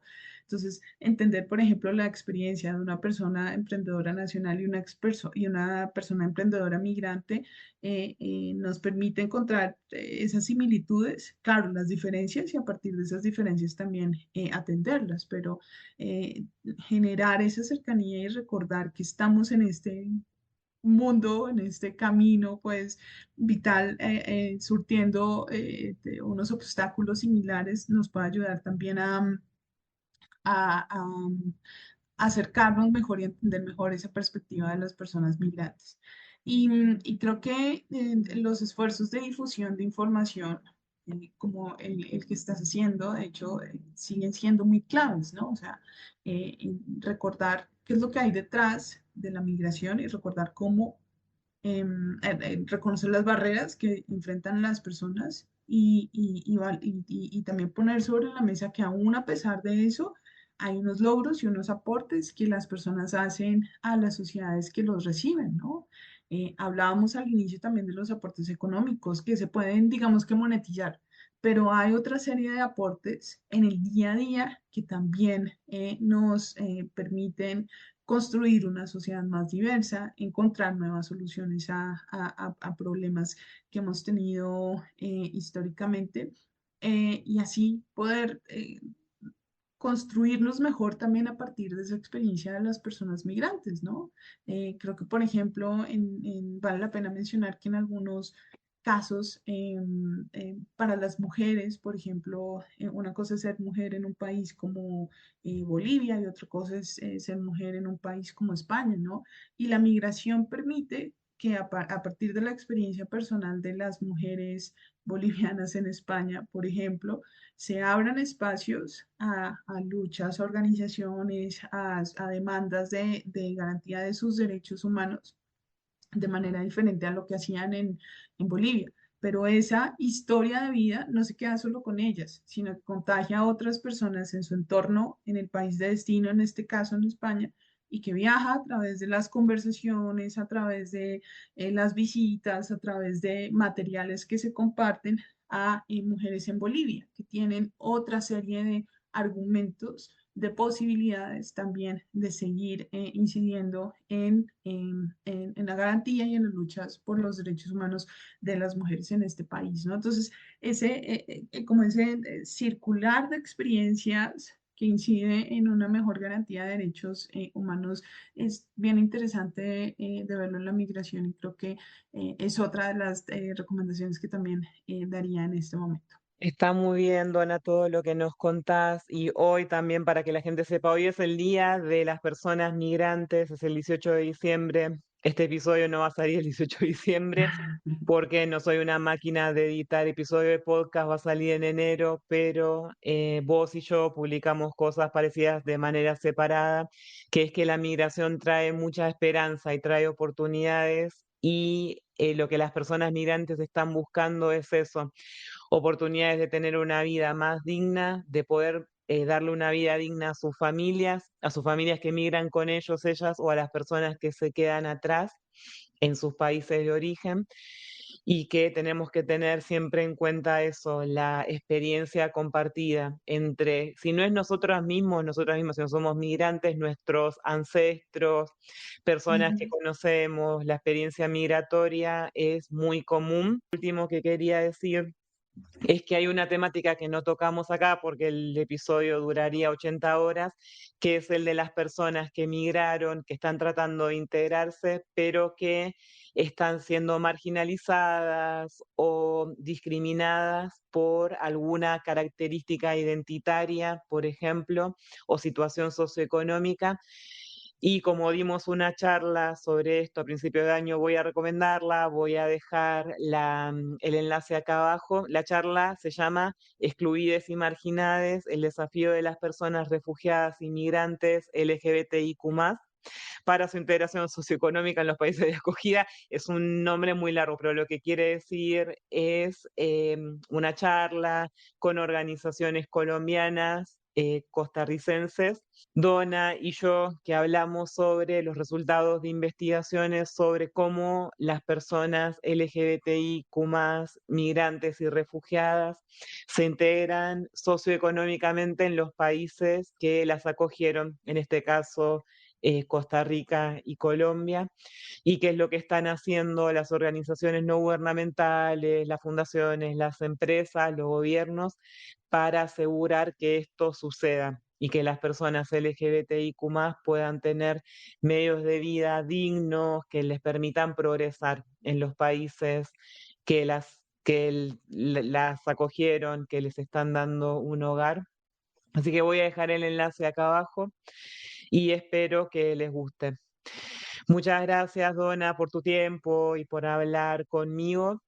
Entonces, entender, por ejemplo, la experiencia de una persona emprendedora nacional y una persona emprendedora migrante nos permite encontrar esas similitudes, claro, las diferencias y a partir de esas diferencias también atenderlas, pero eh, generar esa cercanía y recordar que estamos en este mundo, en este camino, pues vital, surtiendo de unos obstáculos similares, nos puede ayudar también a acercarnos mejor y entender mejor esa perspectiva de las personas migrantes. Y creo que los esfuerzos de difusión de información, como el que estás haciendo, de hecho, siguen siendo muy claves, ¿no? O sea, y recordar qué es lo que hay detrás de la migración y recordar cómo reconocer las barreras que enfrentan las personas y también poner sobre la mesa que aún a pesar de eso, hay unos logros y unos aportes que las personas hacen a las sociedades que los reciben, ¿no? Hablábamos al inicio también de los aportes económicos que se pueden, digamos que monetizar, pero hay otra serie de aportes en el día a día que también nos permiten construir una sociedad más diversa, encontrar nuevas soluciones a problemas que hemos tenido históricamente y así poder construirnos mejor también a partir de esa experiencia de las personas migrantes, ¿no? Creo que, por ejemplo, vale la pena mencionar que en algunos casos para las mujeres, por ejemplo, una cosa es ser mujer en un país como Bolivia y otra cosa es ser mujer en un país como España, ¿no? Y la migración permite que a partir de la experiencia personal de las mujeres bolivianas en España, por ejemplo, se abran espacios a luchas, a organizaciones, a demandas de garantía de sus derechos humanos de manera diferente a lo que hacían en Bolivia. Pero esa historia de vida no se queda solo con ellas, sino que contagia a otras personas en su entorno, en el país de destino, en este caso en España, y que viaja a través de las conversaciones, a través de las visitas, a través de materiales que se comparten a mujeres en Bolivia, que tienen otra serie de argumentos de posibilidades también de seguir incidiendo en la garantía y en las luchas por los derechos humanos de las mujeres en este país, ¿no? Entonces, como ese circular de experiencias que incide en una mejor garantía de derechos humanos es bien interesante de verlo en la migración y creo que es otra de las recomendaciones que también daría en este momento. Está muy bien, Donna, todo lo que nos contás y hoy también para que la gente sepa, hoy es el Día de las Personas Migrantes, es el 18 de diciembre. Este episodio no va a salir el 18 de diciembre porque no soy una máquina de editar episodio de podcast, va a salir en enero, pero vos y yo publicamos cosas parecidas de manera separada, que es que la migración trae mucha esperanza y trae oportunidades y lo que las personas migrantes están buscando es eso, oportunidades de tener una vida más digna, de poder darle una vida digna a sus familias que migran con ellos, ellas, o a las personas que se quedan atrás en sus países de origen, y que tenemos que tener siempre en cuenta eso, la experiencia compartida entre, si no es nosotras mismas, si no somos migrantes, nuestros ancestros, personas que Ujú. conocemos, la experiencia migratoria es muy común. Lo último que quería decir es que hay una temática que no tocamos acá porque el episodio duraría 80 horas, que es el de las personas que emigraron, que están tratando de integrarse, pero que están siendo marginalizadas o discriminadas por alguna característica identitaria, por ejemplo, o situación socioeconómica. Y como dimos una charla sobre esto a principio de año, voy a recomendarla, voy a dejar el enlace acá abajo. La charla se llama Excluides y Marginades, el desafío de las personas refugiadas, inmigrantes, LGBTIQ+, para su integración socioeconómica en los países de acogida. Es un nombre muy largo, pero lo que quiere decir es una charla con organizaciones colombianas costarricenses. Donna y yo que hablamos sobre los resultados de investigaciones sobre cómo las personas LGBTIQ+, migrantes y refugiadas se integran socioeconómicamente en los países que las acogieron, en este caso Costa Rica y Colombia, y qué es lo que están haciendo las organizaciones no gubernamentales, las fundaciones, las empresas, los gobiernos, para asegurar que esto suceda y que las personas LGBTIQ+ puedan tener medios de vida dignos que les permitan progresar en los países las acogieron, que les están dando un hogar. Así que voy a dejar el enlace acá abajo y espero que les guste. Muchas gracias, Donna, por tu tiempo y por hablar conmigo.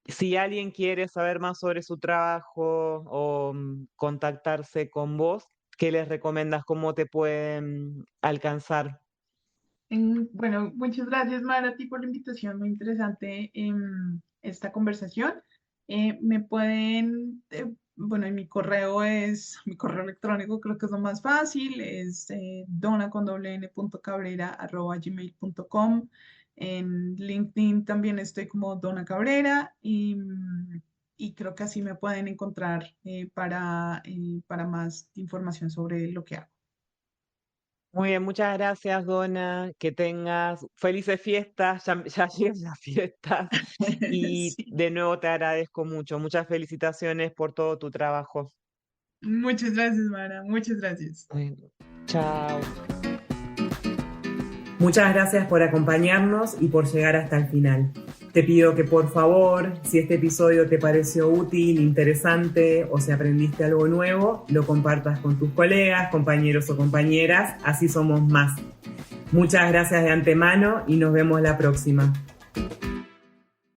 Si alguien quiere saber más sobre su trabajo o contactarse con vos, ¿qué les recomiendas? ¿Cómo te pueden alcanzar? Bueno, muchas gracias, Mara, a ti por la invitación, muy interesante esta conversación. Me pueden, bueno, y mi correo electrónico creo que es lo más fácil, es dona.cabrera@gmail.com. En LinkedIn también estoy como Dona Cabrera y creo que así me pueden encontrar para más información sobre lo que hago. Muy bien, muchas gracias, Donna. Que tengas felices fiestas, ya llegan las fiestas y Sí. de nuevo te agradezco mucho. Muchas felicitaciones por todo tu trabajo. Muchas gracias, Mara. Muchas gracias. Bueno, chao. Muchas gracias por acompañarnos y por llegar hasta el final. Te pido que por favor, si este episodio te pareció útil, interesante o si aprendiste algo nuevo, lo compartas con tus colegas, compañeros o compañeras, así somos más. Muchas gracias de antemano y nos vemos la próxima.